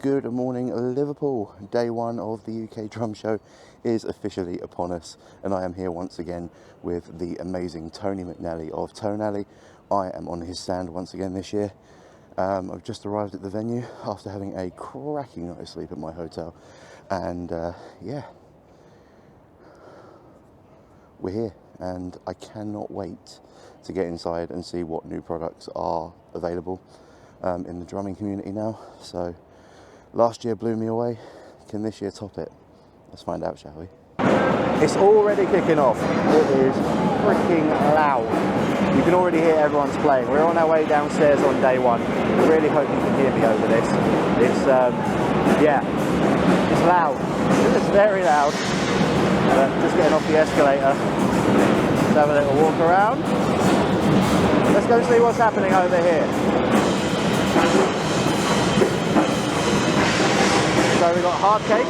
Good morning, Liverpool. Day one of the UK Drum Show is officially upon us, and I am here once again with the amazing Tony McNally of Tonally. I am on his stand once again this year. I've just arrived at the venue after having a cracking night's sleep at my hotel, and yeah, we're here, and I cannot wait to get inside and see what new products are available in the drumming community now. So last year blew me away. Can this year top it? Let's find out, shall we? It's already kicking off. It is freaking loud. You can already hear everyone's playing. We're on our way downstairs on day one. I really hope you can hear me over this. It's yeah, it's loud. It's very loud. Just getting off the escalator. Let's have a little walk around. Let's go see what's happening over here. So we've got hard cake.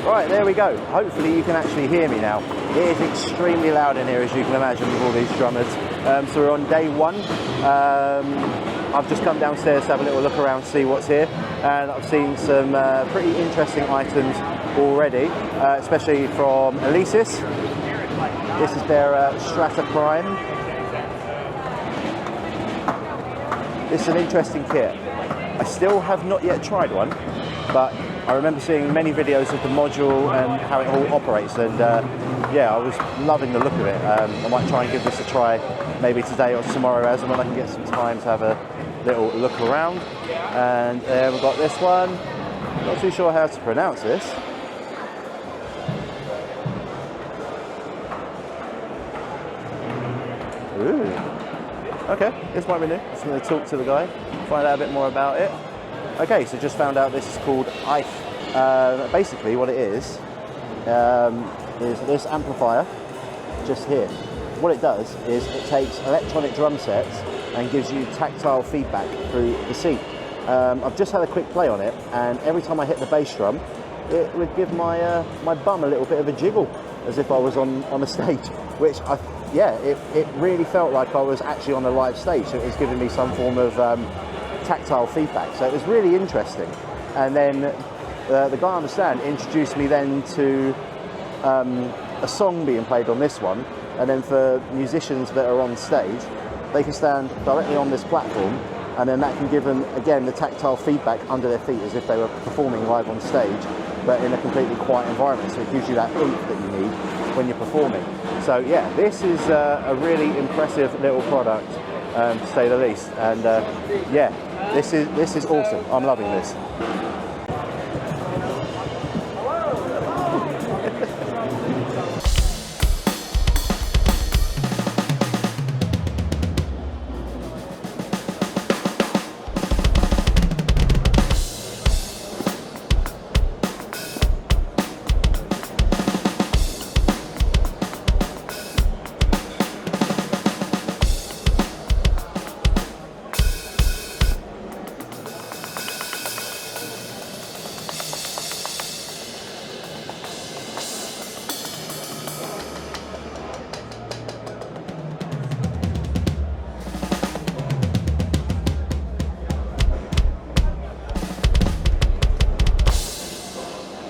Right, there we go. Hopefully you can actually hear me now. It is extremely loud in here, as you can imagine, with all these drummers. So we're on day one. I've just come downstairs to have a little look around, see what's here, and I've seen some pretty interesting items already, especially from EICH. This is their Strata Prime. This is an interesting kit. I still have not yet tried one, but I remember seeing many videos of the module and how it all operates, and yeah, I was loving the look of it. I might try and give this a try maybe today or tomorrow as and when I can get some time to have a little look around. And we've got this one. Not too sure how to pronounce this. Ooh. Okay, this might be new. Just going to talk to the guy, find out a bit more about it. Okay, so just found out this is called EICH. Basically what it is this amplifier just here. What it does is it takes electronic drum sets and gives you tactile feedback through the seat. I've just had a quick play on it, and every time I hit the bass drum, it would give my my bum a little bit of a jiggle, as if I was on a stage, which it really felt like I was actually on a live stage. So it was giving me some form of tactile feedback, so it was really interesting. And then the guy on the stand introduced me then to a song being played on this one, and then for musicians that are on stage, they can stand directly on this platform, and then that can give them again the tactile feedback under their feet as if they were performing live on stage, but in a completely quiet environment, so it gives you that oomph that you need when you're performing. So yeah, this is a really impressive little product, to say the least, and yeah, this is awesome. I'm loving this.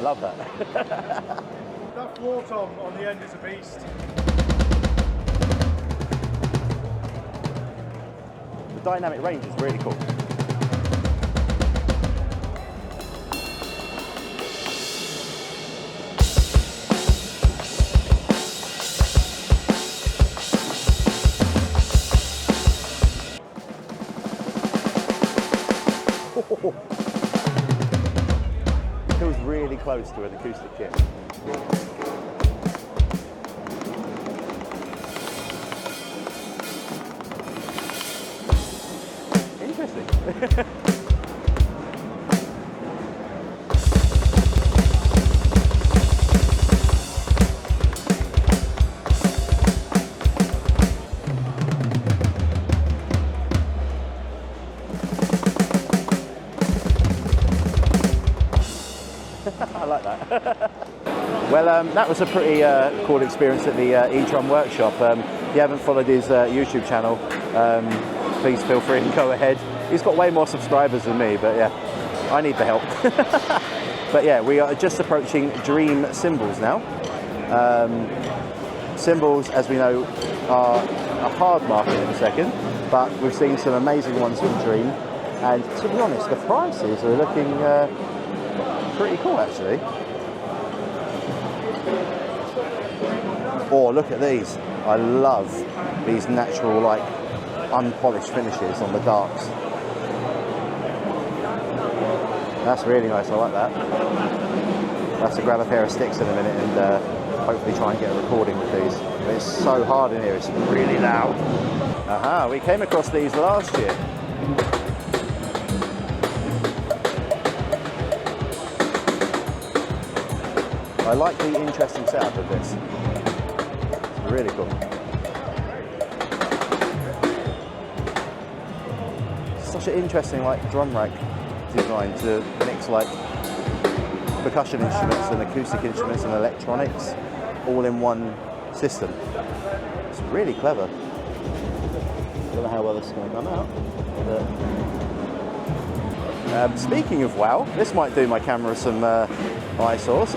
Love that. That floor tom on the end is a beast. The dynamic range is really cool. Feels really close to an acoustic kit. Interesting. I like that. Well, that was a pretty cool experience at the eDrum workshop. If you haven't followed his YouTube channel, please feel free to go ahead. He's got way more subscribers than me, but yeah, I need the help. But yeah, we are just approaching Dream Cymbals now. Cymbals, as we know, are a hard market in a second, but we've seen some amazing ones from Dream, and to be honest, the prices are looking pretty cool actually. Oh, look at these. I love these natural, like, unpolished finishes on the darks. That's really nice, I like that. That's to grab a pair of sticks in a minute and hopefully try and get a recording with these. But it's so hard in here, it's really loud. Aha, we came across these last year. I like the interesting setup of this. It's really cool. Such an interesting, like, drum rack design to mix, like, percussion instruments and acoustic instruments and electronics all in one system. It's really clever. I don't know how well this is going to come out. But, speaking of wow, this might do my camera some eyesores.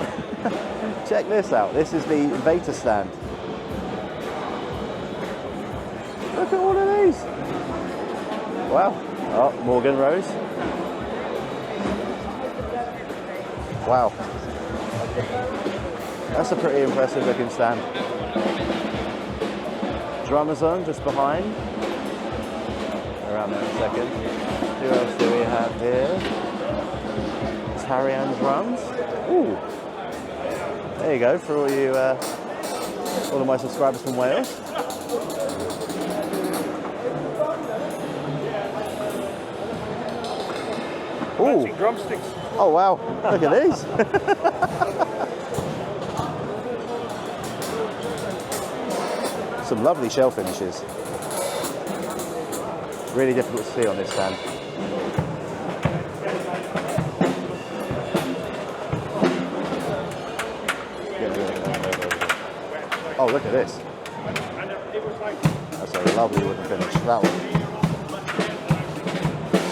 Check this out. This is the Vater stand. Look at all of these. Wow. Oh, Morgan Rose. Wow. That's a pretty impressive looking stand. Drumazon just behind. Around there in a second. Who else do we have here? Tarian Drums. Ooh. There you go, for all you, all of my subscribers from Wales. Ooh. Drumsticks. Oh wow, look at these. Some lovely shell finishes. Really difficult to see on this stand. Oh, look at this. That's a lovely wooden finish. That one.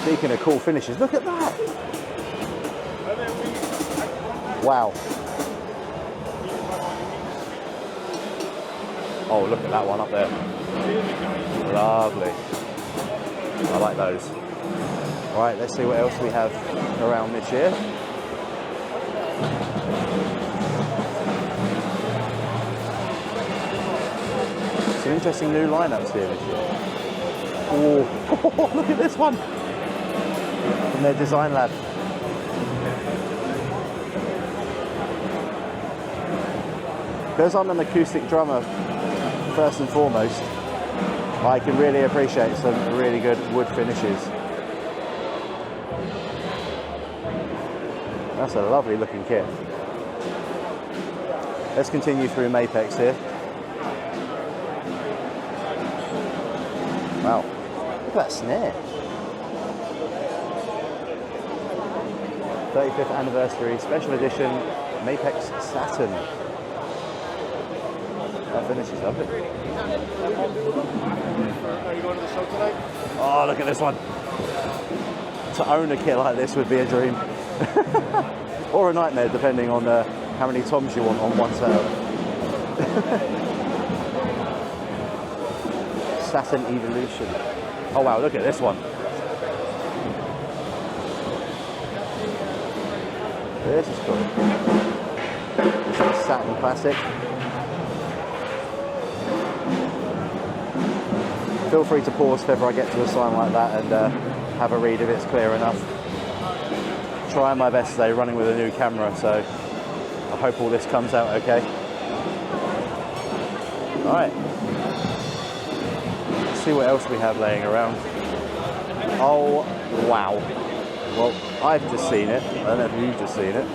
Speaking of cool finishes, look at that. Wow. Oh, look at that one up there. Lovely. I like those. All right, let's see what else we have around this year. Some interesting new lineups here this year. Oh, look at this one from their design lab. Because I'm an acoustic drummer, first and foremost, I can really appreciate some really good wood finishes. That's a lovely looking kit. Let's continue through Mapex here. Wow, look at that snare. 35th anniversary special edition Mapex Saturn. That finish is lovely. Are you going to the show tonight? Oh, look at this one. To own a kit like this would be a dream. Or a nightmare, depending on how many toms you want on one setup. Saturn Evolution. Oh wow, look at this one. This is cool. This is a Saturn Classic. Feel free to pause if ever I get to a sign like that and have a read if it's clear enough. Trying my best today, running with a new camera, so I hope all this comes out okay. Alright. Let's see what else we have laying around. Oh, wow. Well, I've just seen it. I don't know if you've just seen it.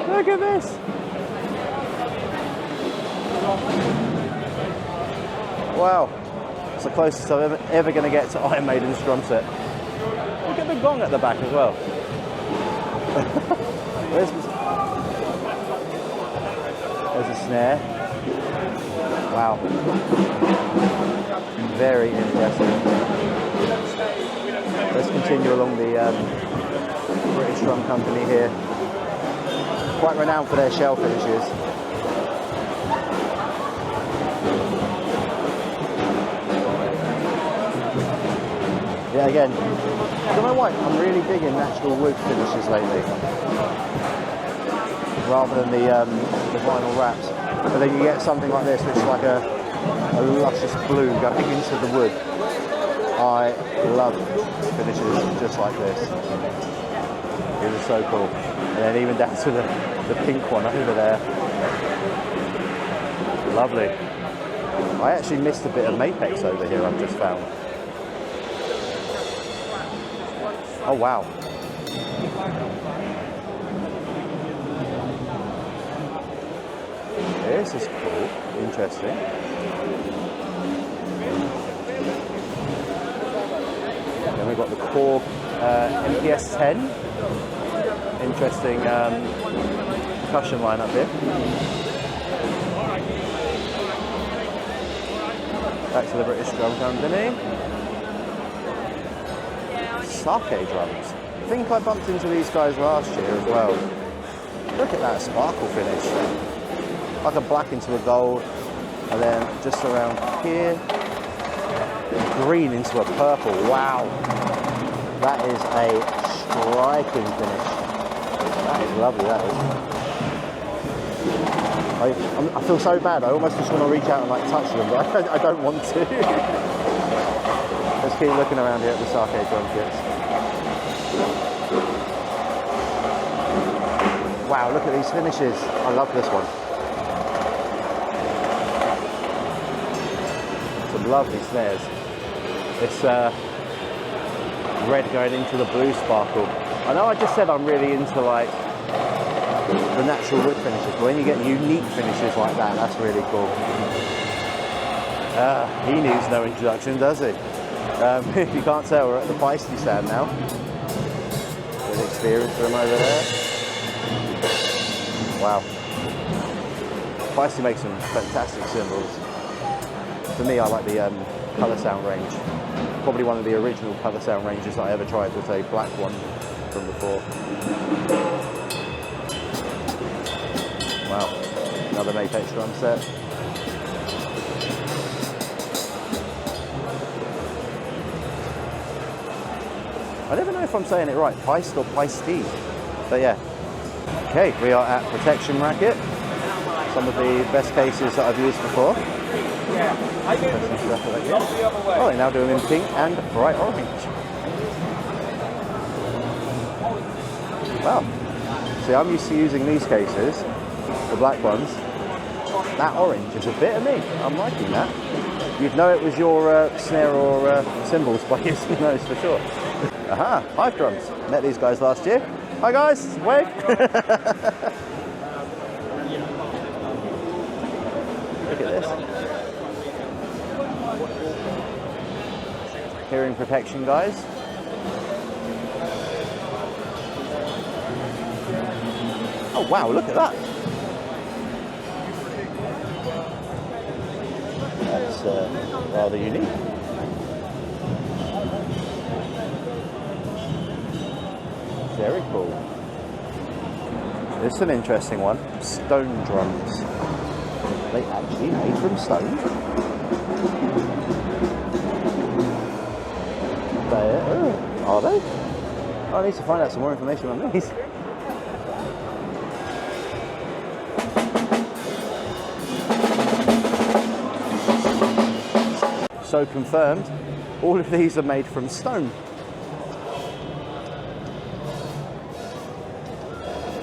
Look at this! Wow. It's the closest I'm ever going to get to Iron Maiden's drum set. Look at the gong at the back as well. snare. Wow. Very interesting. Let's continue along the British Drum Company here. Quite renowned for their shell finishes. Yeah, again, I don't know why, I'm really digging natural wood finishes lately, rather than the vinyl wraps. But then you get something like this, which is like a luscious blue going into the wood. I love finishes just like this. It is so cool. And then even down to the pink one over there. Lovely. I actually missed a bit of Mapex over here, I've just found. Oh wow. This is cool, interesting. Then we've got the Korg MPS 10. Interesting percussion line up here. Back to the British Drum Company. Sakae Drums. I think I bumped into these guys last year as well. Look at that sparkle finish. Like a black into a gold, and then just around here, green into a purple. Wow, that is a striking finish. That is lovely, that is. I feel so bad, I almost just want to reach out and like touch them, but I don't want to. Let's keep looking around here at the Sakae drum kits. Wow, look at these finishes. I love this one. Some lovely snares. This red going into the blue sparkle. I know I just said I'm really into like the natural wood finishes, but when you get unique finishes like that, that's really cool. He needs no introduction, does he? If you can't tell, we're at the Paiste stand now. Good experience for them over there. Wow. Paiste makes some fantastic cymbals. For me, I like the colour sound range. Probably one of the original colour sound ranges that I ever tried was a black one from before. Wow, another Mapex drum set. I never know if I'm saying it right, Paiste or Paiste, but yeah. Okay, we are at Protection Racket. Some of the best cases that I've used before. Oh, they now do them in pink and bright orange. Wow. See, I'm used to using these cases, the black ones. That orange is a bit of me. I'm liking that. You'd know it was your snare or cymbals by using those for sure. Aha, EICH Drums. Met these guys last year. Hi guys, wave. Look at this. Hearing protection, guys. Oh wow, look at that. That's rather unique. Very cool. This is an interesting one. Stone drums. They actually made from stone. Are they? Oh, I need to find out some more information on these. So confirmed, all of these are made from stone.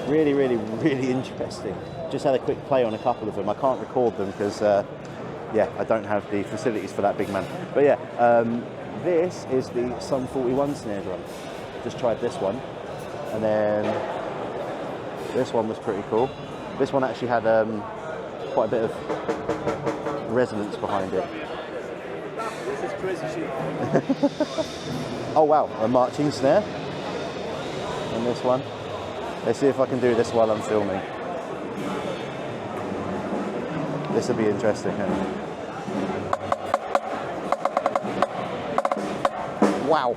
Really, really, really interesting. Just had a quick play on a couple of them. I can't record them because, yeah, I don't have the facilities for that big man. But yeah, this is the Sun 41 snare drum. Just tried this one, and then this one was pretty cool. This one actually had quite a bit of resonance behind it. This is crazy shit. Oh wow, a marching snare. And this one. Let's see if I can do this while I'm filming. This will be interesting. Wow.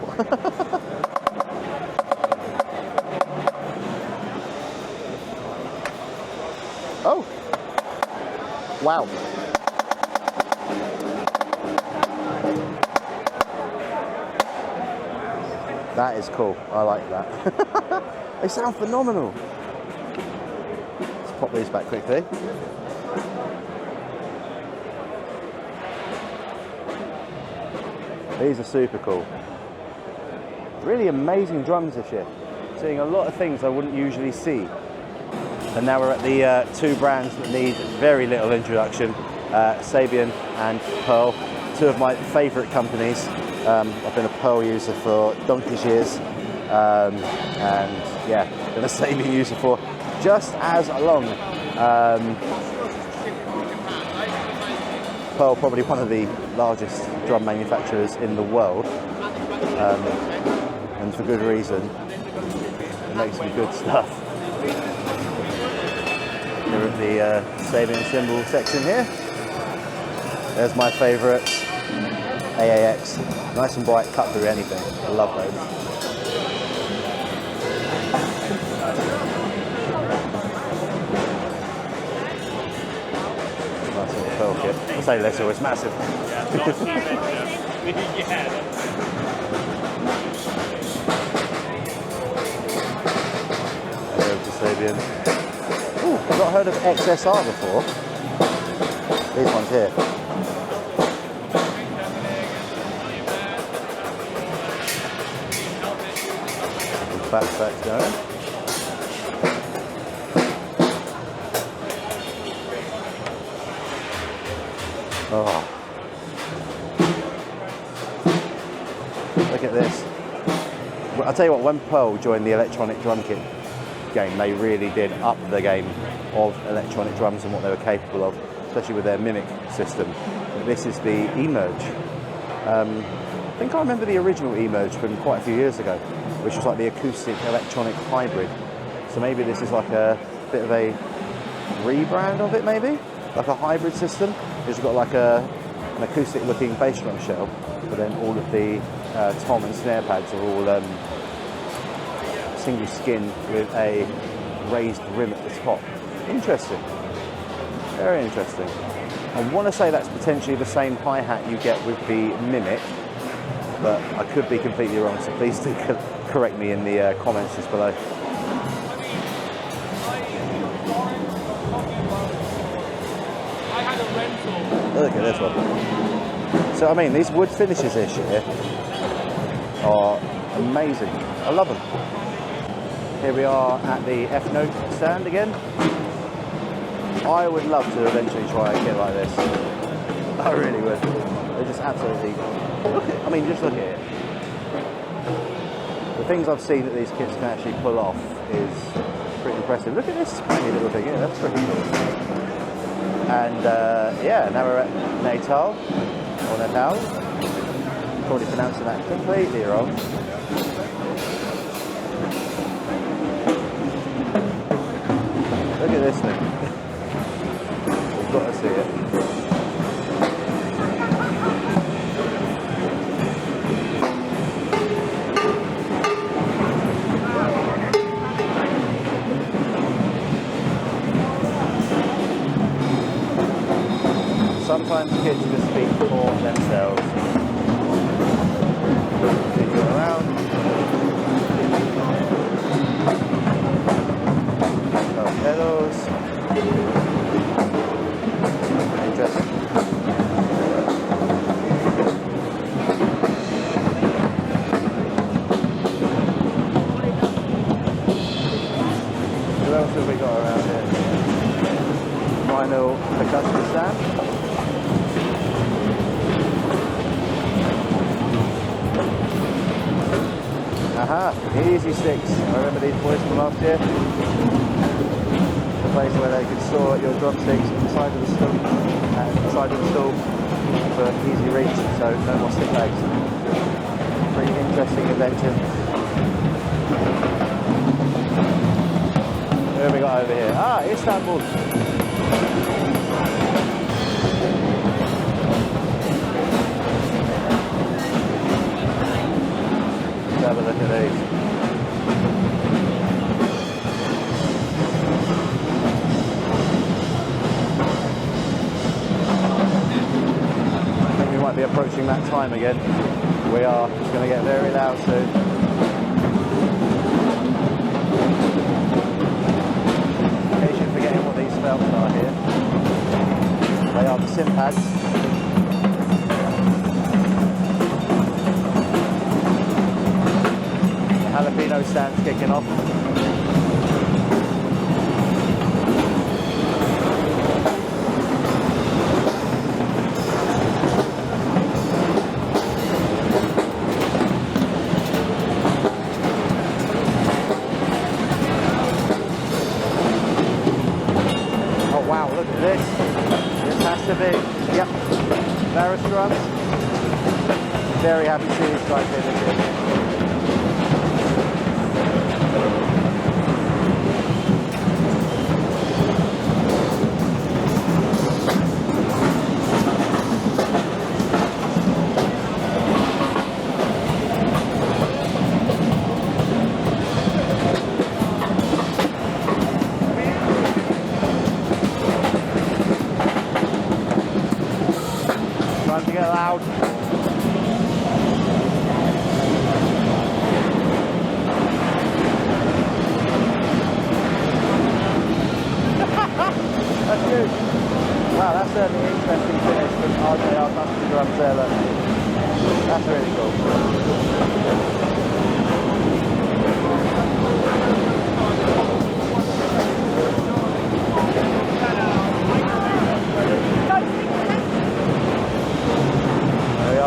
Oh. Wow. That is cool. I like that. They sound phenomenal. Let's pop these back quickly. These are super cool. Really amazing drums this year. Seeing a lot of things I wouldn't usually see. And now we're at the two brands that need very little introduction, Sabian and Pearl, two of my favourite companies. I've been a Pearl user for donkey's years, and yeah, been a Sabian user for just as long. Pearl, probably one of the largest drum manufacturers in the world, and for good reason. It makes some good stuff. Here at the Sabian cymbal section here. There's my favourites, AAX. Nice and bright, cut through anything. I love those. Nice little Pearl kit. I'll say less, it's massive. Over to Sabian. Ooh, I've not heard of XSR before. These ones here. Back's going. Oh. Look at this. Well, I'll tell you what, when Pearl joined the electronic drum kit game, they really did up the game of electronic drums and what they were capable of, especially with their Mimic system. This is the eMerge. I think I remember the original eMerge from quite a few years ago, which was like the acoustic electronic hybrid. So maybe this is like a bit of a rebrand of it, maybe? Like a hybrid system. It's got like an acoustic looking bass drum shell, but then all of the tom and snare pads are all single skin with a raised rim at the top. Interesting. Very interesting. I want to say that's potentially the same hi-hat you get with the Mimic, but I could be completely wrong, so please do correct me in the comments just below. Look at this one. So I mean, these wood finishes this year are amazing. I love them. Here we are at the EFNOTE stand again. I would love to eventually try a kit like this. I really would. They're just absolutely, just look at it. The things I've seen that these kits can actually pull off is pretty impressive. Look at this tiny little thing here, that's pretty cool. And yeah, now we're at Natal, or Natal. Probably pronouncing that completely wrong. Look at this thing. We've got to see it. Sometimes kids just speak for themselves. Continue around. Pedals. Interesting. What else have we got around here? Meinl Percussion stand. Aha, Eezee Sticks. I remember these boys from last year. The place where they could store your drumsticks on the side of the stool, for easy reach, so no more stick legs. Pretty interesting invention. What have we got over here? Ah, Istanbul. be approaching that time again. We are. It's going to get very loud soon. In case you're forgetting what these felts are here, they are the sim pads. The Jalapeno stand's kicking off. Yep, Varus Drums. Very happy to see these guys here this year. Time to get loud. That's good. Wow, that's certainly an interesting finish from RJR Custom Drums there. Look. That's really cool.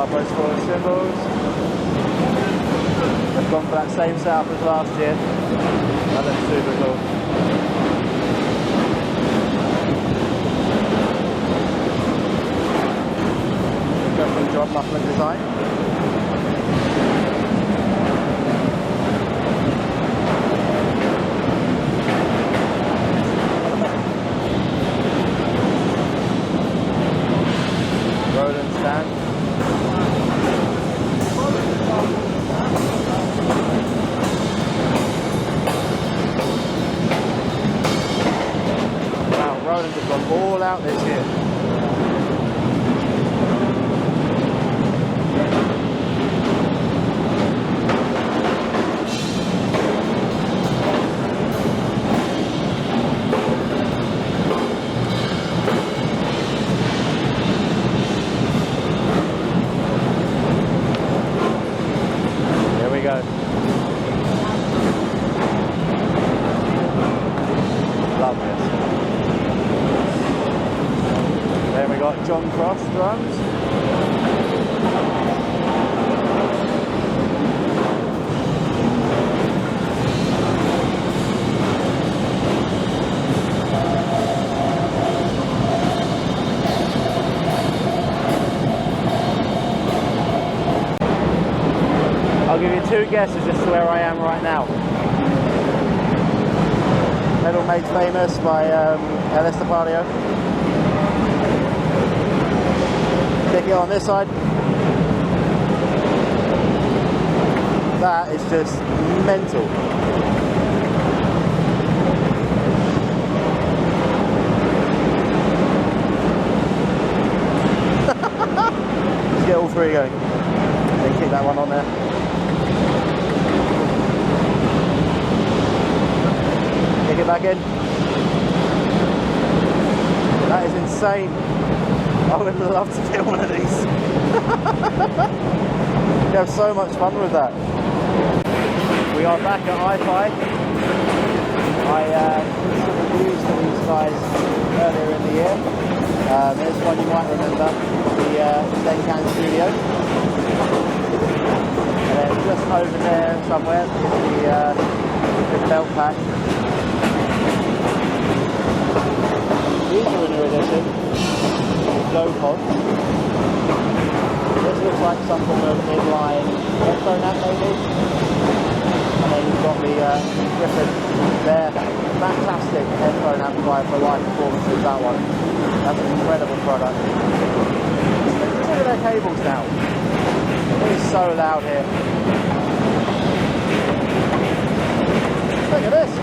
Bosphorus Cymbals. They've gone for that same setup as last year. That looks super cool. Interesting drop muffler design. Roland stand. Roland has gone all out this year. Here we go. Love this. Then we got John Cross Drums. I'll give you two guesses as to where I am right now. Pedal Made Famous by Jalapeno. Kick it on this side. That is just mental. Let's get all three going. Then kick that one on there. Kick it back in. That is insane. I would love to get one of these. You have so much fun with that. We are back at EICH. I did some reviews for these guys earlier in the year. There's one you might remember, the Denkan Studio. And then just over there somewhere is the belt pack. These are a new edition. Go pods. This looks like some form of inline headphone amp maybe. And then you've got the Griffin there. Fantastic headphone amplifier for live performances, that one. That's an incredible product. Look at their cables now. It is so loud here. Look at this.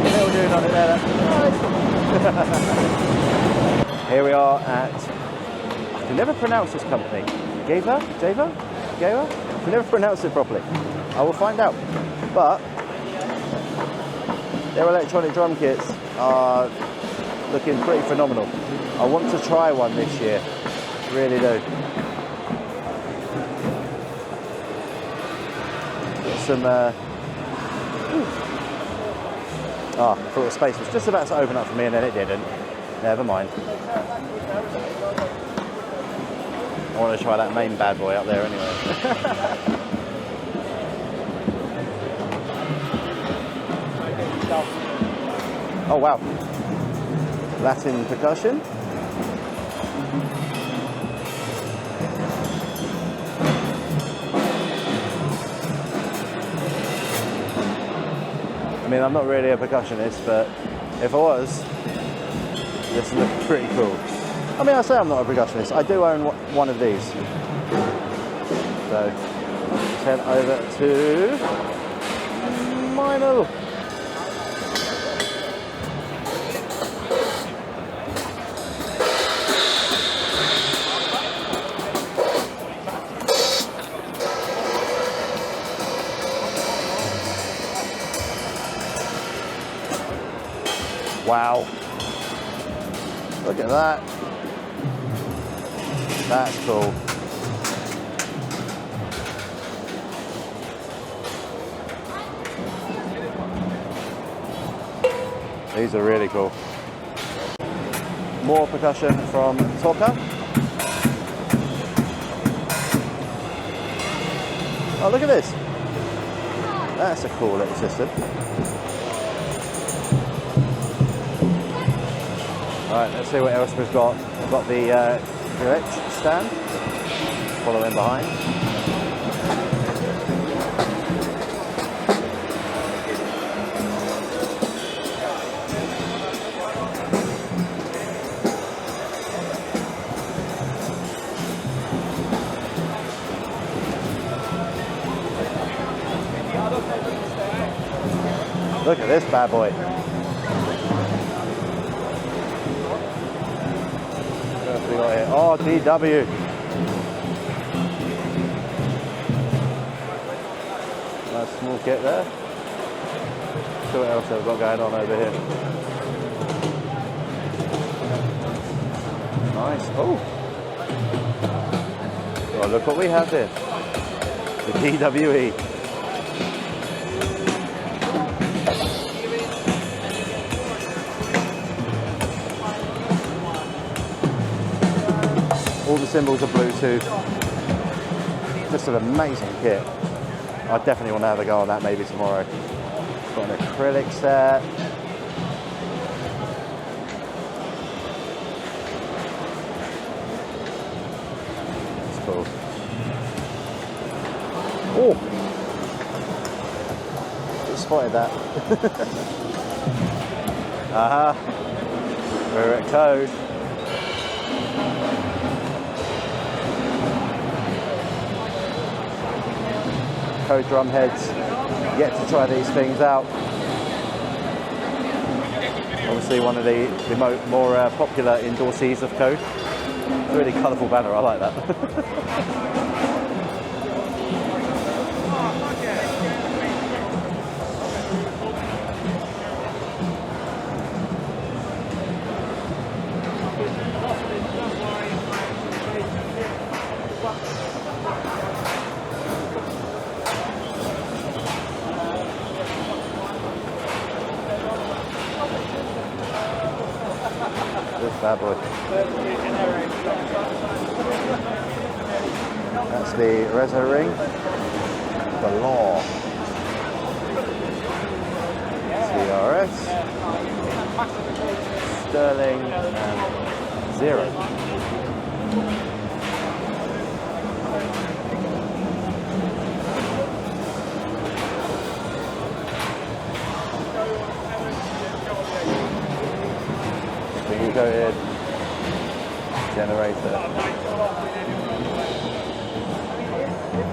Little dude on it there. Nice. Here we are at I can never pronounce this company. GEWA? I can never pronounce it properly. I will find out. But their electronic drum kits are looking pretty phenomenal. I want to try one this year. Really do. Got some. I thought the space was just about to open up for me and then it didn't. Never mind. I want to try that main bad boy up there anyway. Oh wow. Latin percussion. I mean, I'm not really a percussionist, but if I was, this looks pretty cool. I mean, I say I'm not a percussionist. I do own one of these. So, let's head over to Meinl. Wow. Look at that. That's cool. These are really cool. More percussion from TOCA. Oh, look at this. That's a cool little system. Alright, let's see what else we've got. We've got the Gretsch stand. Follow in behind. Look at this bad boy. What else we got here? Oh, DW. Nice small kit there. See what else they've got going on over here. Nice. Oh. Oh, look what we have here. The DWE. All the cymbals are Bluetooth. Just an amazing kit. I definitely want to have a go on that maybe tomorrow. Got an acrylic set. That's cool. Oh! Just spotted that. Aha! We're at code. Code drum heads, yet to try these things out. Obviously one of the more popular endorsees of Code. It's a really colourful banner, I like that. Bad boy. That's the Rezo ring. The Law. CRS. Sterling and Zero. Coated generator,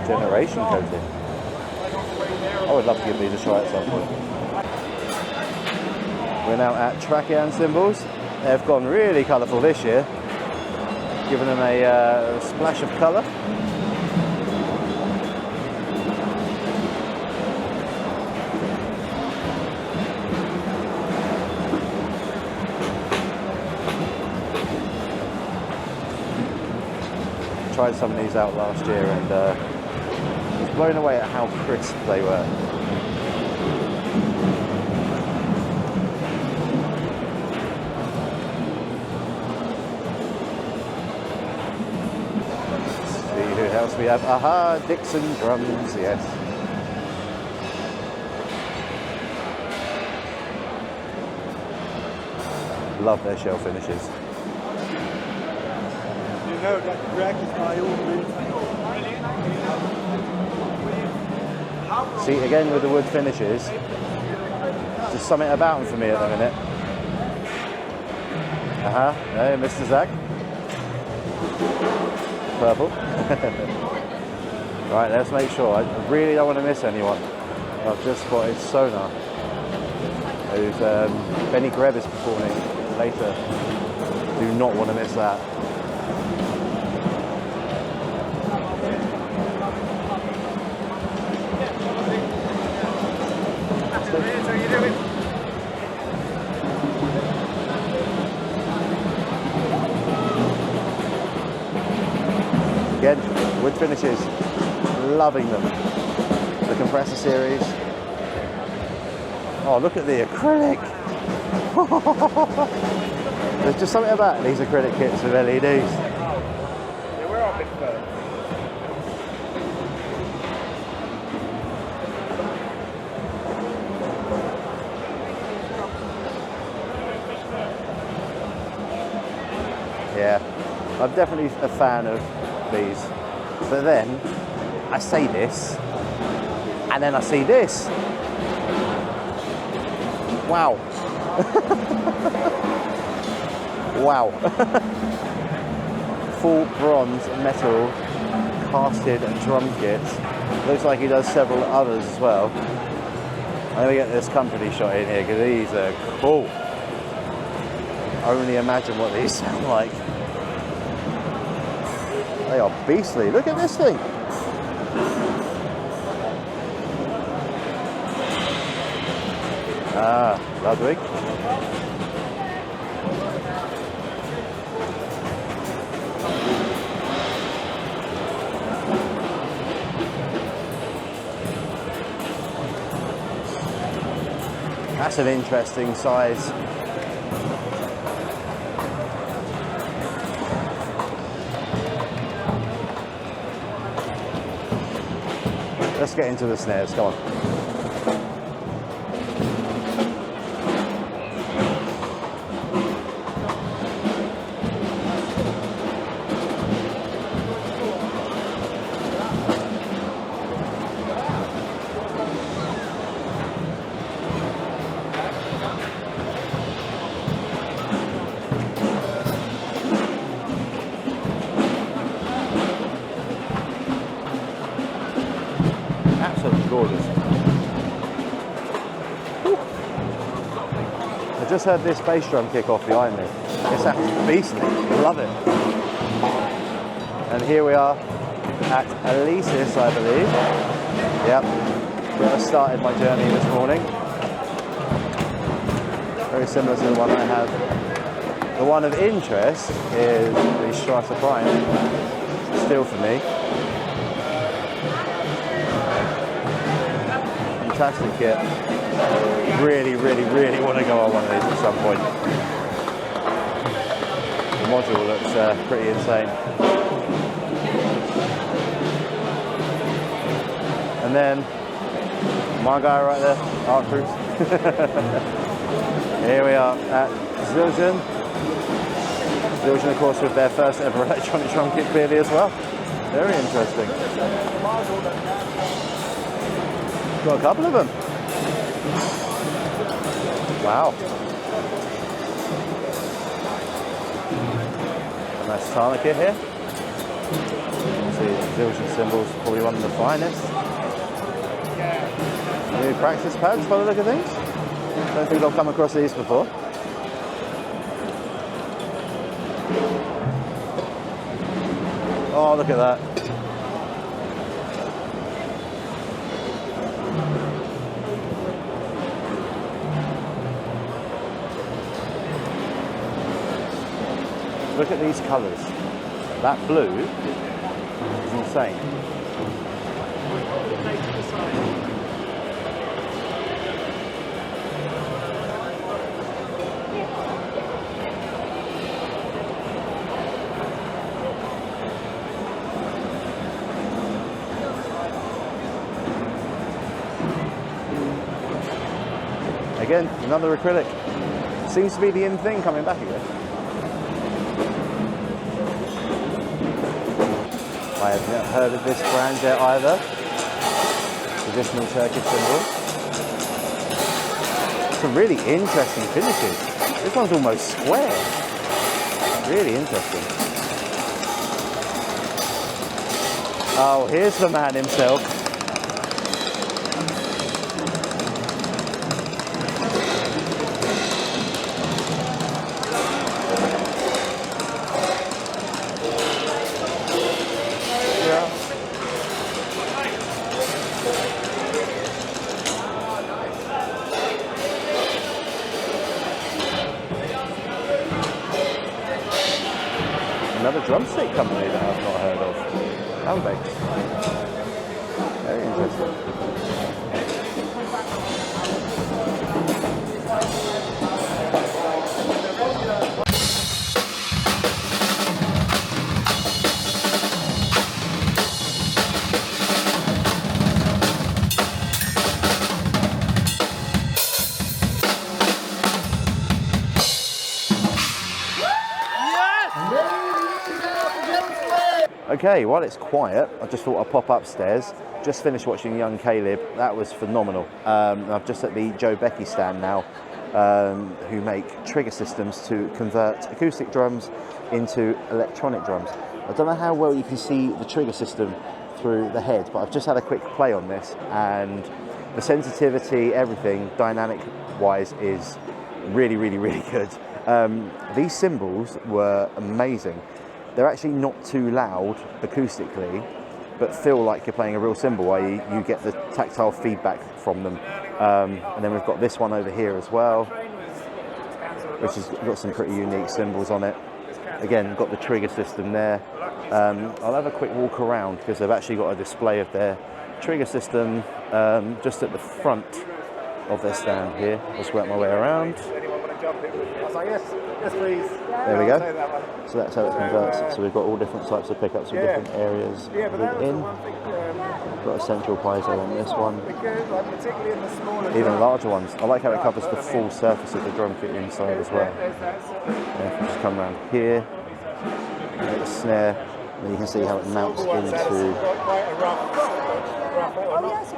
generation coated. I would love to give these a try at some point. We're now at Trakian Cymbals. They've gone really colourful this year. giving them a splash of colour. Tried some of these out last year and was blown away at how crisp they were. See who else we have. Aha, Dixon Drums, yes. Love their shell finishes. No, that Racket is my old. See, again with the wood finishes, there's something about them for me at the minute. Hey, Mr. Zach. Purple. Right, let's make sure. I really don't want to miss anyone. I've just spotted Sonor, who's Benny Greb is performing later. Do not want to miss that. Again, wood finishes, loving them. The compressor series. Oh, look at the acrylic. There's just something about these acrylic kits with LEDs. Yeah, we're on big firm. Yeah, I'm definitely a fan of these. But then I say this, and then I see this. Wow. Wow. Full bronze metal casted drum kits. Looks like he does several others as well. Let me get this company shot in here because these are cool. Only imagine what these sound like. They are beastly. Look at this thing. Ah, Ludwig. That's an interesting size. Let's get into the snares, come on. Gorgeous. I just heard this bass drum kick off behind me. It sounds beastly. Love it. And here we are at Alesis, I believe. Yep. Where I started my journey this morning. Very similar to the one I have. The one of interest is the Strata Prime. Still for me. Fantastic kit. Really, really, really want to go on one of these at some point. The module looks pretty insane. And then my guy right there, Art Cruz. Here we are at Zildjian. Zildjian, of course, with their first ever electronic drum kit clearly as well. Very interesting. Got a couple of them. Wow. A nice Tana kit here. See, Zildjian Cymbals, probably one of the finest. New practice pads by the look of things. Don't think I've come across these before. Oh, look at that. Look at these colours. That blue is insane. Again, another acrylic. Seems to be the in thing coming back again. I have not heard of this brand yet either. Traditional Turkish cymbal. Some really interesting finishes. This one's almost square. Really interesting. Oh, here's the man himself. Another drumstick company that I've not heard of. Mapex. Very interesting. Okay, while it's quiet, I just thought I'd pop upstairs. Just finished watching young Caleb. That was phenomenal. I'm just at the Jobeky stand now, who make trigger systems to convert acoustic drums into electronic drums. I don't know how well you can see the trigger system through the head, but I've just had a quick play on this, and the sensitivity, everything, dynamic-wise, is really, really, really good. These cymbals were amazing. They're actually not too loud acoustically, but feel like you're playing a real cymbal, i.e. you get the tactile feedback from them. And then we've got this one over here as well, which has got some pretty unique cymbals on it. Again, got the trigger system there. I'll have a quick walk around because they've actually got a display of their trigger system just at the front of their stand here. I'll just work my way around. I was like, yes please. There we go. So that's how it converts. So we've got all different types of pickups with different areas within. Got a central piezo on this one. Even larger ones. I like how it covers the full surface of the drum kit inside as well. Yeah, if we just come around here, get the snare, and you can see how it mounts into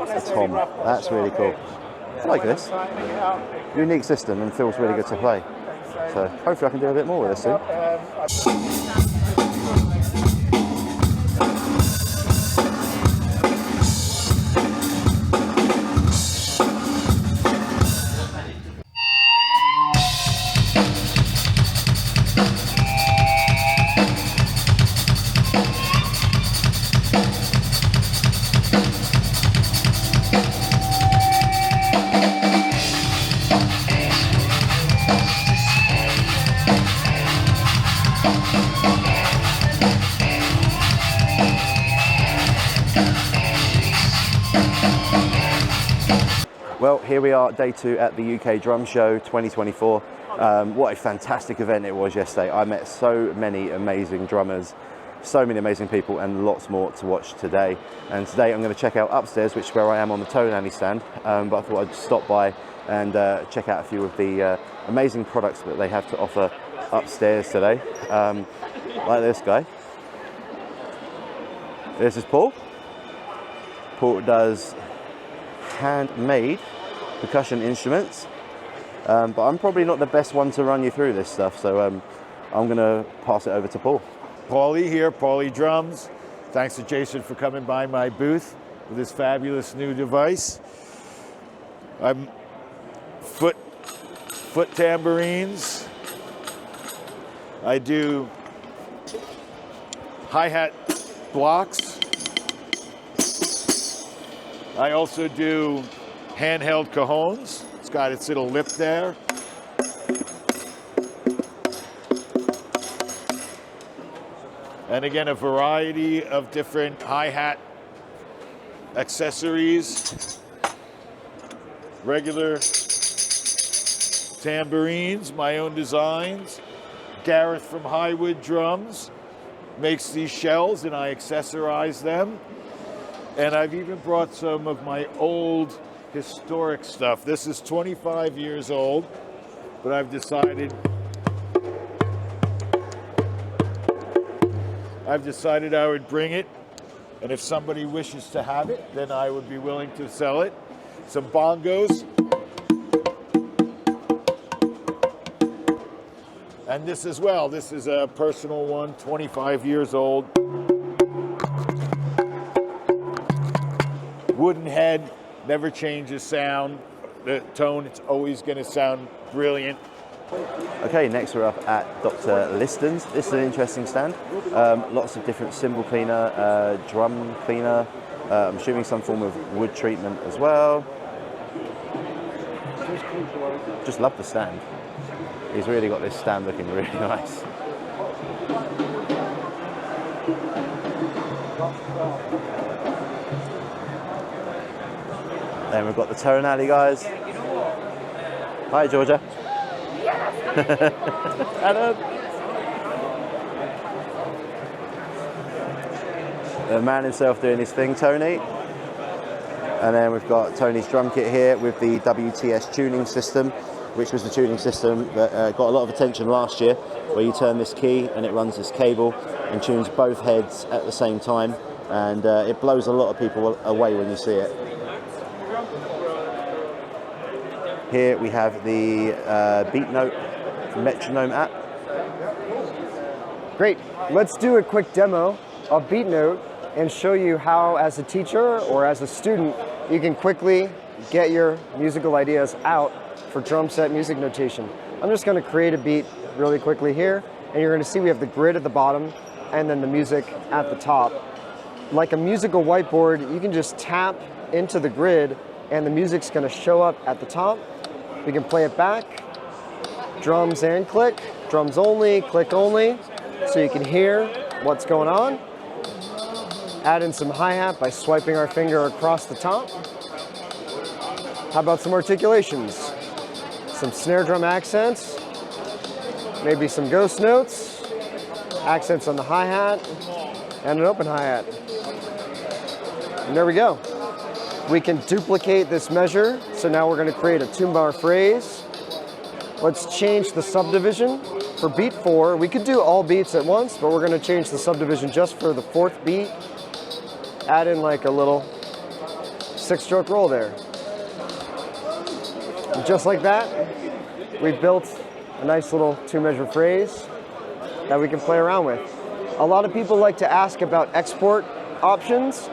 a tom. That's really cool. I like this. Unique system and feels really good to play. So hopefully I can do a bit more with this soon. Well, here we are, day 2 at the UK Drum Show 2024. What a fantastic event it was yesterday. I met so many amazing drummers, so many amazing people, and lots more to watch today. And today I'm going to check out upstairs, which is where I am on the toe nanny stand. But I thought I'd stop by and check out a few of the amazing products that they have to offer upstairs today. Like this guy. This is Paule. Paule does handmade percussion instruments, but I'm probably not the best one to run you through this stuff, so I'm going to pass it over to Paule. Paule here, Paule Drums. Thanks to Jason for coming by my booth with this fabulous new device. I'm foot tambourines. I do hi-hat blocks. I also do handheld cajones. It's got its little lip there. And again, a variety of different hi-hat accessories. Regular tambourines, my own designs. Gareth from Highwood Drums makes these shells and I accessorize them. And I've even brought some of my old historic stuff. This is 25 years old, but I've decided I would bring it, and if somebody wishes to have it, then I would be willing to sell it. Some bongos. And this as well, this is a personal one, 25 years old. Wooden head, never changes sound. The tone, it's always gonna sound brilliant. Okay, next we're up at Dr. Liston's. This is an interesting stand. Lots of different cymbal cleaner, drum cleaner, I'm assuming some form of wood treatment as well. Just love the stand. He's really got this stand looking really nice. Then we've got the Tarian Alley guys. Hi, Georgia. Adam. The man himself doing his thing, Tony. And then we've got Tony's drum kit here with the WTS tuning system, which was the tuning system that got a lot of attention last year, where you turn this key and it runs this cable and tunes both heads at the same time. And it blows a lot of people away when you see it. Here we have the EFNOTE metronome app. Great. Let's do a quick demo of EFNOTE and show you how, as a teacher or as a student, you can quickly get your musical ideas out for drum set music notation. I'm just going to create a beat really quickly here, and you're going to see we have the grid at the bottom and then the music at the top. Like a musical whiteboard, you can just tap into the grid and the music's going to show up at the top. We can play it back, drums and click, drums only, click only, so you can hear what's going on. Add in some hi-hat by swiping our finger across the top. How about some articulations? Some snare drum accents, maybe some ghost notes, accents on the hi-hat, and an open hi-hat. And there we go. We can duplicate this measure, so now we're going to create a tune-bar phrase. Let's change the subdivision for beat 4. We could do all beats at once, but we're going to change the subdivision just for the 4th beat. Add in like a little 6-stroke roll there. And just like that, we've built a nice little 2-measure phrase that we can play around with. A lot of people like to ask about export options.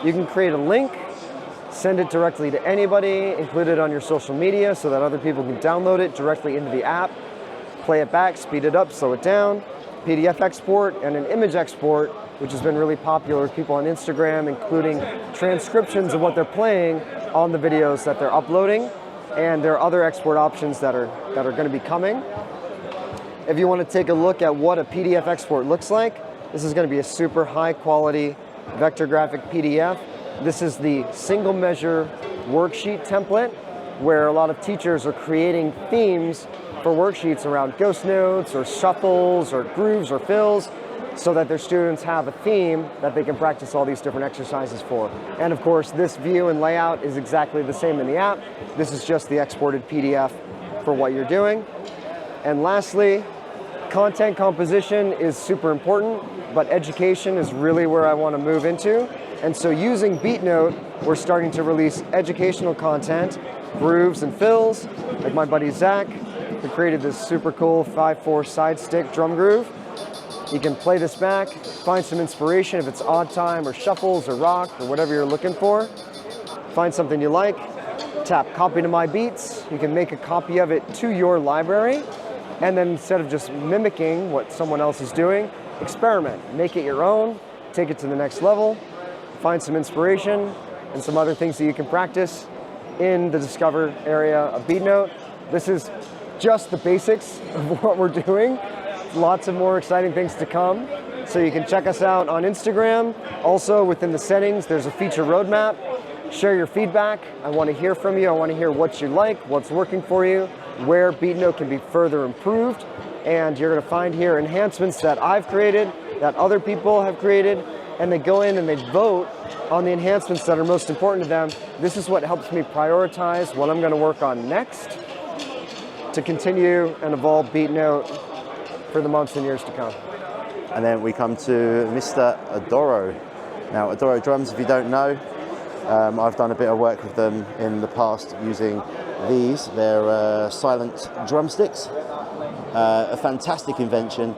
You can create a link, send it directly to anybody, include it on your social media so that other people can download it directly into the app, play it back, speed it up, slow it down, PDF export, and an image export, which has been really popular with people on Instagram, including transcriptions of what they're playing on the videos that they're uploading. And there are other export options that are going to be coming. If you want to take a look at what a PDF export looks like, this is going to be a super high quality vector graphic PDF. This is the single measure worksheet template where a lot of teachers are creating themes for worksheets around ghost notes or shuffles or grooves or fills so that their students have a theme that they can practice all these different exercises for. And of course, this view and layout is exactly the same in the app. This is just the exported PDF for what you're doing. And lastly, content composition is super important, but education is really where I want to move into. And so using EFNOTE, we're starting to release educational content, grooves and fills, like my buddy Zach, who created this super cool 5/4 side stick drum groove. You can play this back, find some inspiration if it's odd time or shuffles or rock or whatever you're looking for. Find something you like, tap copy to my beats. You can make a copy of it to your library, and then instead of just mimicking what someone else is doing, experiment, make it your own, take it to the next level, find some inspiration and some other things that you can practice in the Discover area of EFNOTE. This is just the basics of what we're doing. Lots of more exciting things to come. So you can check us out on Instagram. Also within the settings, there's a feature roadmap. Share your feedback. I want to hear from you. I want to hear what you like, what's working for you, where EFNOTE can be further improved. And you're going to find here enhancements that I've created, that other people have created, and they go in and they vote on the enhancements that are most important to them. This is what helps me prioritize what I'm going to work on next to continue and evolve EFNOTE for the months and years to come. And then we come to Mr. Adoro. Now, Adoro Drums, if you don't know, I've done a bit of work with them in the past using these. They're silent drumsticks. A fantastic invention.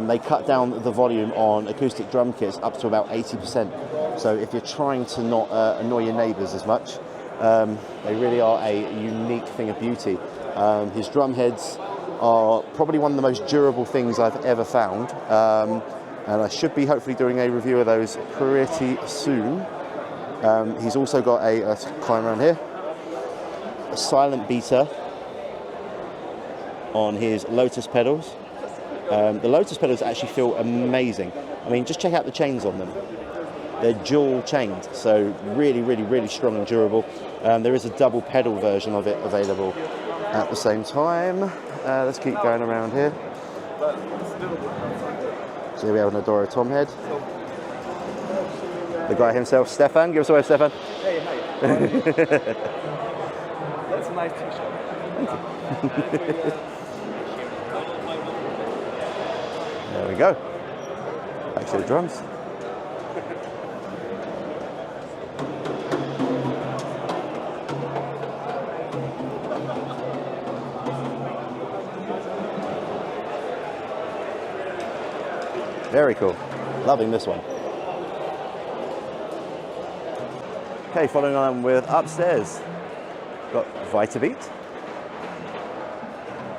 They cut down the volume on acoustic drum kits up to about 80%. So if you're trying to not annoy your neighbours as much, they really are a unique thing of beauty. His drum heads are probably one of the most durable things I've ever found. And I should be hopefully doing a review of those pretty soon. He's also got let's climb around here, a silent beater on his Lotus pedals. The Lotus pedals actually feel amazing. I mean, just check out the chains on them. They're dual chained, so really, really, really strong and durable. There is a double pedal version of it available at the same time. Let's keep going around here. So here we have an Adoro Tom head. The guy himself, Stefan. Give us a wave, Stefan. Hey, hi. That's a nice t-shirt. There we go. Back to the drums. Very cool. Loving this one. Okay, following on with upstairs, got Vita Beat.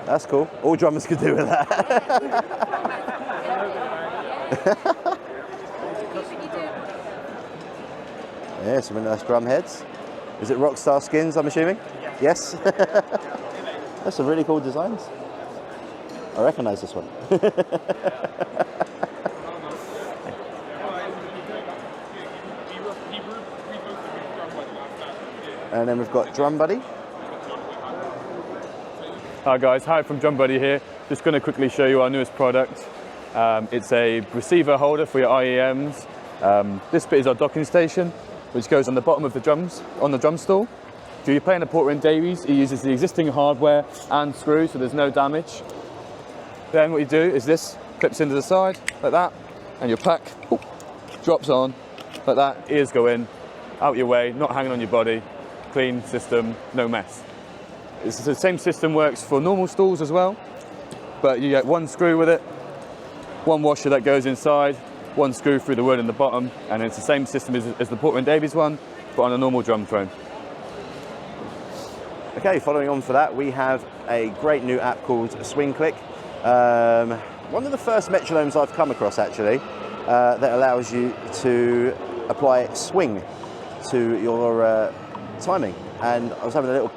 That's cool. All drummers could do with that. Yeah, some nice drum heads. Is it Rockstar Skins, I'm assuming? Yes. That's some really cool designs. I recognise this one. And then we've got Drum Buddy. Hi guys, Harry from Drum Buddy here. Just going to quickly show you our newest product. It's a receiver holder for your IEMs. This bit is our docking station, which goes on the bottom of the drums, on the drum stool. If you're playing a Porter and Davies, it uses the existing hardware and screws, so there's no damage. Then what you do is this clips into the side, like that, and your pack drops on, like that, ears go in, out your way, not hanging on your body. Clean system, no mess. It's the same system works for normal stools as well, but you get one screw with it, one washer that goes inside, one screw through the wood in the bottom, and it's the same system as the Porter and Davies one, but on a normal drum frame. Okay, following on for that, we have a great new app called Swing Click. One of the first metronomes I've come across actually, that allows you to apply swing to your timing, and I was having a little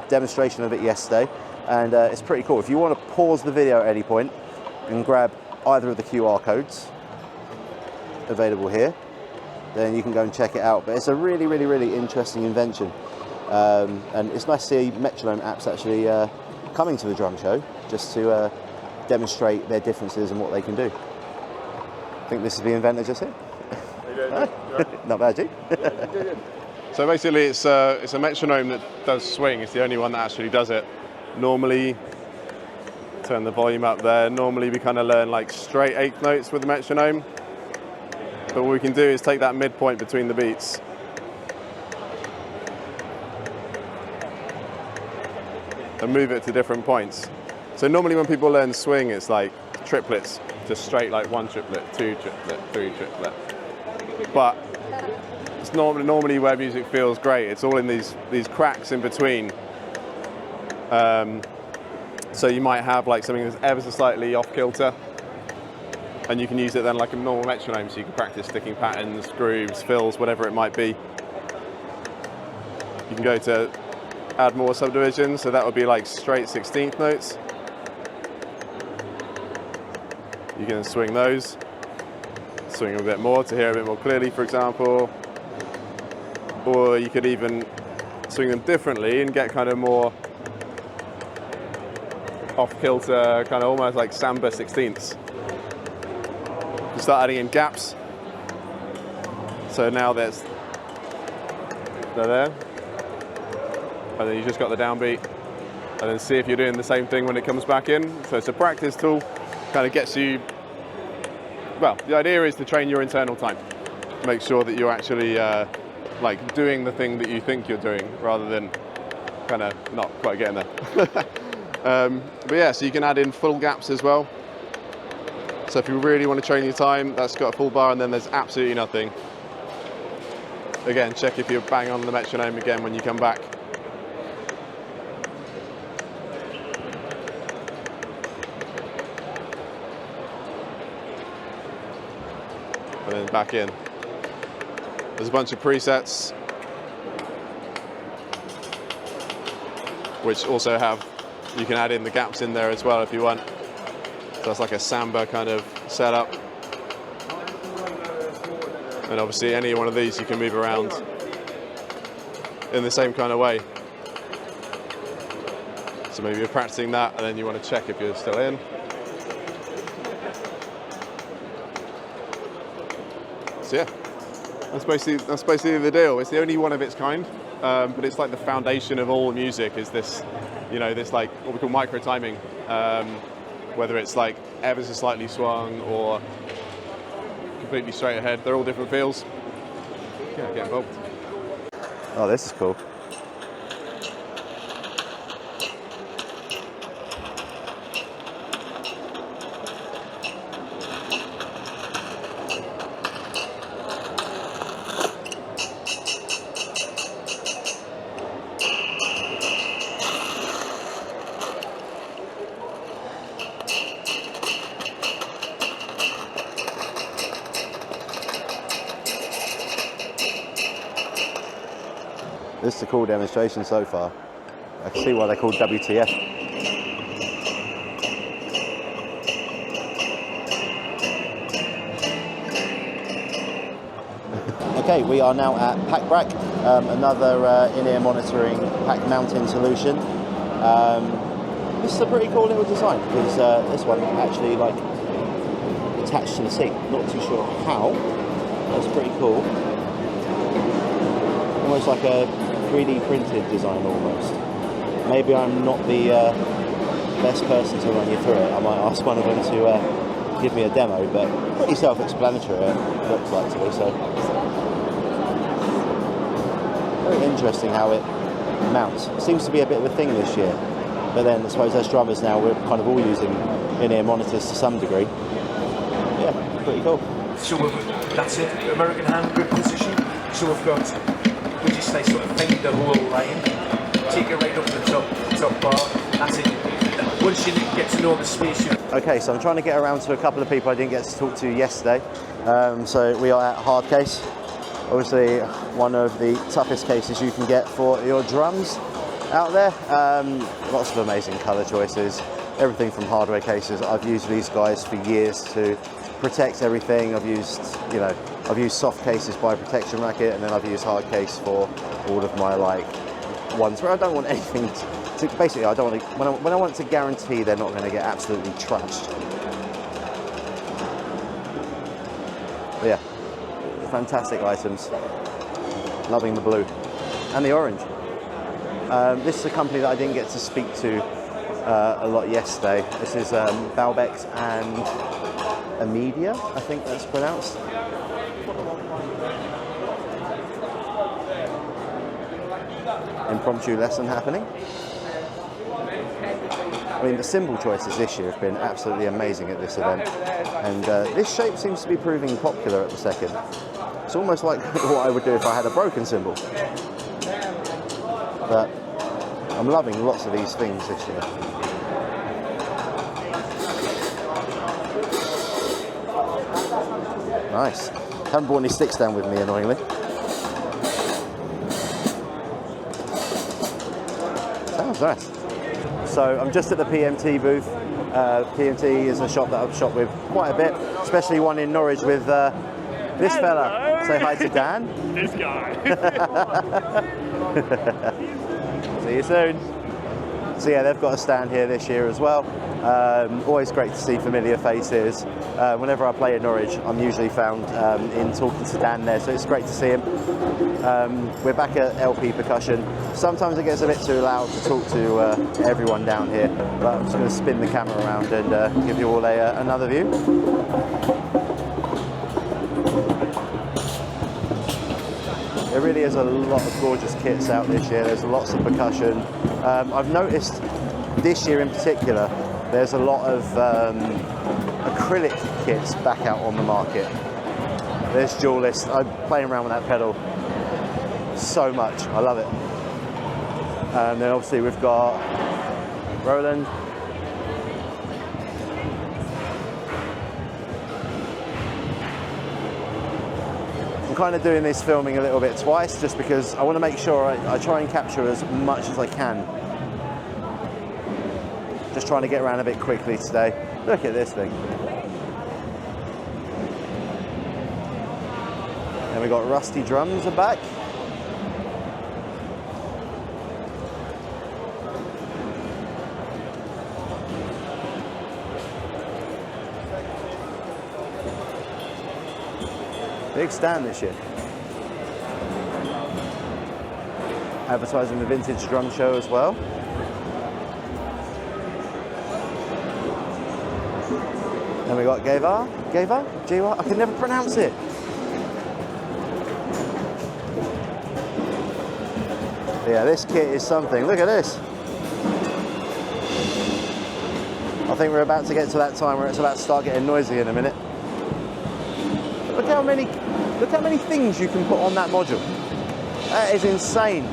demonstration of it yesterday, and it's pretty cool. If you want to pause the video at any point and grab either of the QR codes available here, then you can go and check it out. But it's a really, really, really interesting invention, and it's nice to see metronome apps actually coming to the drum show just to demonstrate their differences and what they can do. I think this is the inventor just here. Not bad, G. So basically it's a metronome that does swing. It's the only one that actually does it. Normally, turn the volume up there, normally we kind of learn like straight eighth notes with the metronome. But what we can do is take that midpoint between the beats and move it to different points. So normally when people learn swing, it's like triplets, just straight like one triplet, two triplet, three triplet. But it's normally where music feels great. It's all in these cracks in between. So you might have like something that's ever so slightly off kilter, and you can use it then like a normal metronome, so you can practice sticking patterns, grooves, fills, whatever it might be. You can go to add more subdivisions, so that would be like straight 16th notes. You can swing those, swing them a bit more to hear a bit more clearly, for example. Or you could even swing them differently and get kind of more off-kilter, kind of almost like samba 16ths. You start adding in gaps. So now they're there. And then you just got the downbeat. And then see if you're doing the same thing when it comes back in. So it's a practice tool, kind of gets you, well, the idea is to train your internal time. Make sure that you're actually like doing the thing that you think you're doing, rather than kind of not quite getting there. But yeah, so you can add in full gaps as well. So if you really want to train your time, that's got a full bar, and then there's absolutely nothing. Again, check if you're bang on the metronome again when you come back. And then back in. There's a bunch of presets which also have, you can add in the gaps in there as well if you want. So that's like a samba kind of setup. And obviously any one of these you can move around in the same kind of way. So maybe you're practicing that and then you want to check if you're still in. So yeah, that's basically the deal. It's the only one of its kind, but it's like the foundation of all music is this, you know, this like what we call micro timing. Whether it's like ever so slightly swung or completely straight ahead, they're all different feels. Yeah, get involved. Oh, this is cool. This is a cool demonstration so far. I can see why they're called WTF. Okay, we are now at PackBrack, another in-ear monitoring pack mounting solution. This is a pretty cool little design because this one actually like attached to the seat. Not too sure how. That's pretty cool. Almost like a 3D printed design almost. Maybe I'm not the best person to run you through it. I might ask one of them to give me a demo, but pretty self-explanatory it looks like to me. So very interesting how it mounts. It seems to be a bit of a thing this year, but then I suppose as drummers now we're kind of all using in-ear monitors to some degree. Yeah, pretty cool. So that's it, American hand grip position. So we've got, would you say, sort of finger whole line, take it right up to the top bar, that's it. Once you get to know the space you... Okay, so I'm trying to get around to a couple of people I didn't get to talk to yesterday. So we are at Hardcase, obviously one of the toughest cases you can get for your drums out there. Lots of amazing colour choices, everything from hardware cases. I've used these guys for years to protect everything. I've used soft cases by Protection Racket, and then I've used hard case for all of my like ones where I don't want anything to basically I don't want to, when I want to guarantee they're not going to get absolutely trashed. But yeah, fantastic items. Loving the blue and the orange. This is a company that I didn't get to speak to a lot yesterday. This is Vater and Amedia, I think that's pronounced. Impromptu lesson happening. I mean, the cymbal choices this year have been absolutely amazing at this event, and this shape seems to be proving popular at the second. It's almost like what I would do if I had a broken cymbal. But I'm loving lots of these things this year. Nice. Haven't brought any sticks down with me, annoyingly. Sounds nice. So I'm just at the PMT booth. PMT is a shop that I've shopped with quite a bit, especially one in Norwich with this fella. Say hi to Dan. This guy. See you soon. So yeah, they've got a stand here this year as well. Always great to see familiar faces. Whenever I play in Norwich, I'm usually found in talking to Dan there, so it's great to see him. We're back at LP Percussion. Sometimes it gets a bit too loud to talk to everyone down here, but I'm just going to spin the camera around and give you all another view. There really is a lot of gorgeous kits out this year. There's lots of percussion. I've noticed this year in particular, there's a lot of acrylic kits back out on the market. There's Duelist. I'm playing around with that pedal so much. I love it. And then obviously we've got Roland. I'm kind of doing this filming a little bit twice just because I want to make sure I try and capture as much as I can. Just trying to get around a bit quickly today. Look at this thing. And we got Rusty Drums are back. Big stand this year. Advertising the Vintage Drum Show as well. Then we got GEWA? I can never pronounce it. Yeah, this kit is something. Look at this. I think we're about to get to that time where it's about to start getting noisy in a minute. Look how many things you can put on that module. That is insane.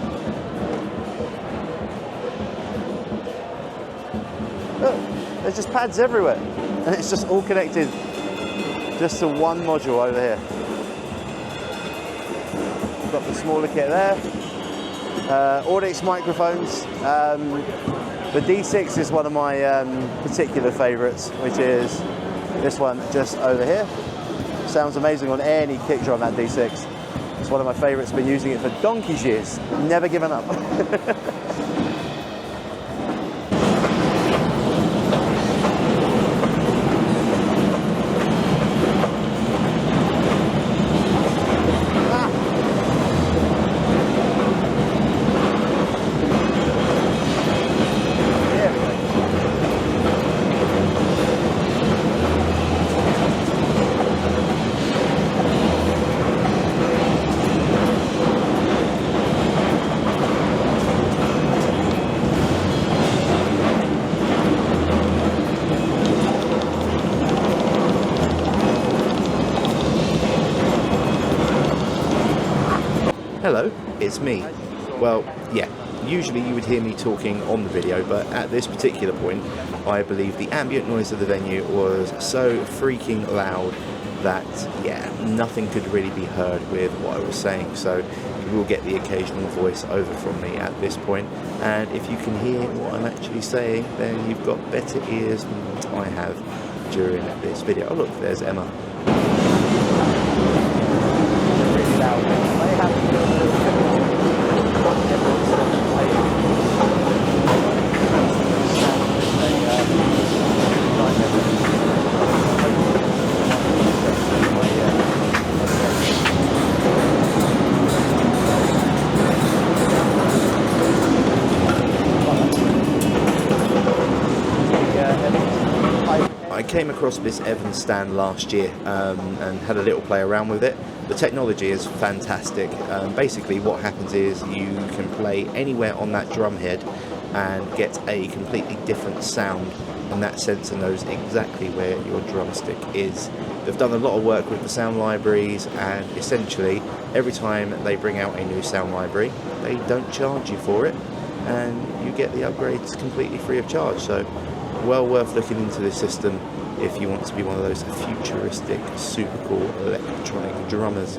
Look, there's just pads everywhere. And it's just all connected just to one module over here. We've got the smaller kit there. Audix microphones. The D6 is one of my particular favourites, which is this one just over here. Sounds amazing on any kick drum, that D6. It's one of my favourites, been using it for donkey's years. Never given up. Hello, it's me. Well, yeah, usually you would hear me talking on the video, but at this particular point, I believe the ambient noise of the venue was so freaking loud that, yeah, nothing could really be heard with what I was saying, so you will get the occasional voice over from me at this point, and if you can hear what I'm actually saying, then you've got better ears than what I have during this video. Oh look, there's Emma. Really loud. I came across this Evans stand last year and had a little play around with it. The technology is fantastic. Basically what happens is you can play anywhere on that drum head and get a completely different sound, and that sensor knows exactly where your drumstick is. They've done a lot of work with the sound libraries, and essentially every time they bring out a new sound library they don't charge you for it and you get the upgrades completely free of charge. So well worth looking into this system if you want to be one of those futuristic, super cool electronic drummers.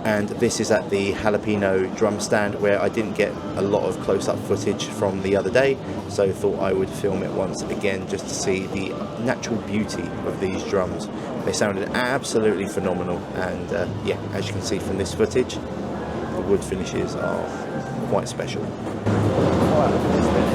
And this is at the Jalapeno drum stand, where I didn't get a lot of close-up footage from the other day, so thought I would film it once again just to see the natural beauty of these drums. They sounded absolutely phenomenal, and yeah, as you can see from this footage, the wood finishes are quite special. Wow, look at this finish.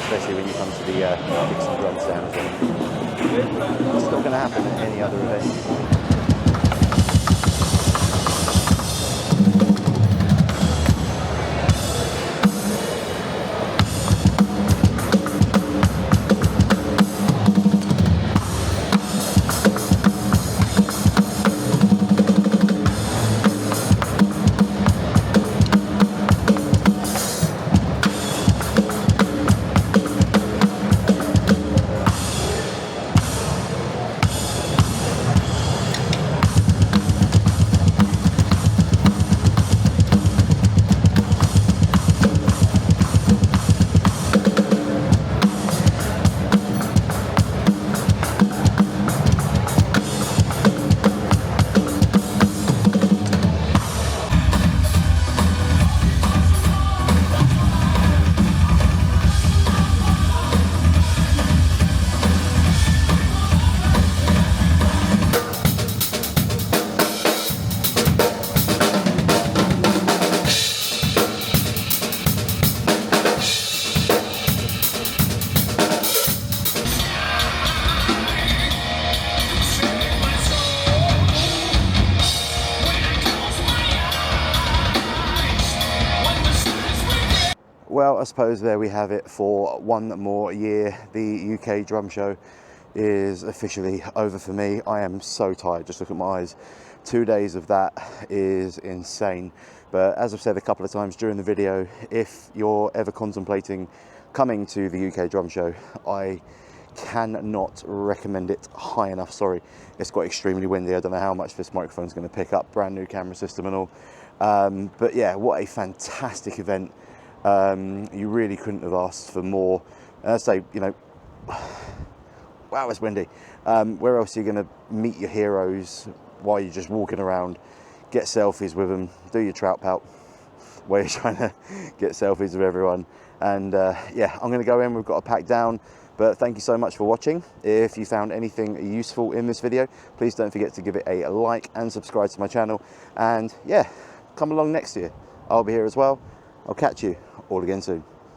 Especially when you come to the Dixon Drums down as well. It's not going to happen at any other event. Well, I suppose there we have it for one more year. The UK Drum Show is officially over for me. I am so tired, just look at my eyes. 2 days of that is insane. But as I've said a couple of times during the video, if you're ever contemplating coming to the UK Drum Show, I cannot recommend it high enough. Sorry, it's got extremely windy. I don't know how much this microphone's going to pick up, brand new camera system and all. But yeah, what a fantastic event. You really couldn't have asked for more. And I say, you know, wow, it's windy. Where else are you going to meet your heroes while you're just walking around? Get selfies with them, do your trout pout where you're trying to get selfies with everyone. And yeah, I'm going to go in, we've got to pack down. But thank you so much for watching. If you found anything useful in this video, please don't forget to give it a like and subscribe to my channel. And yeah, come along next year. I'll be here as well. I'll catch you all again soon.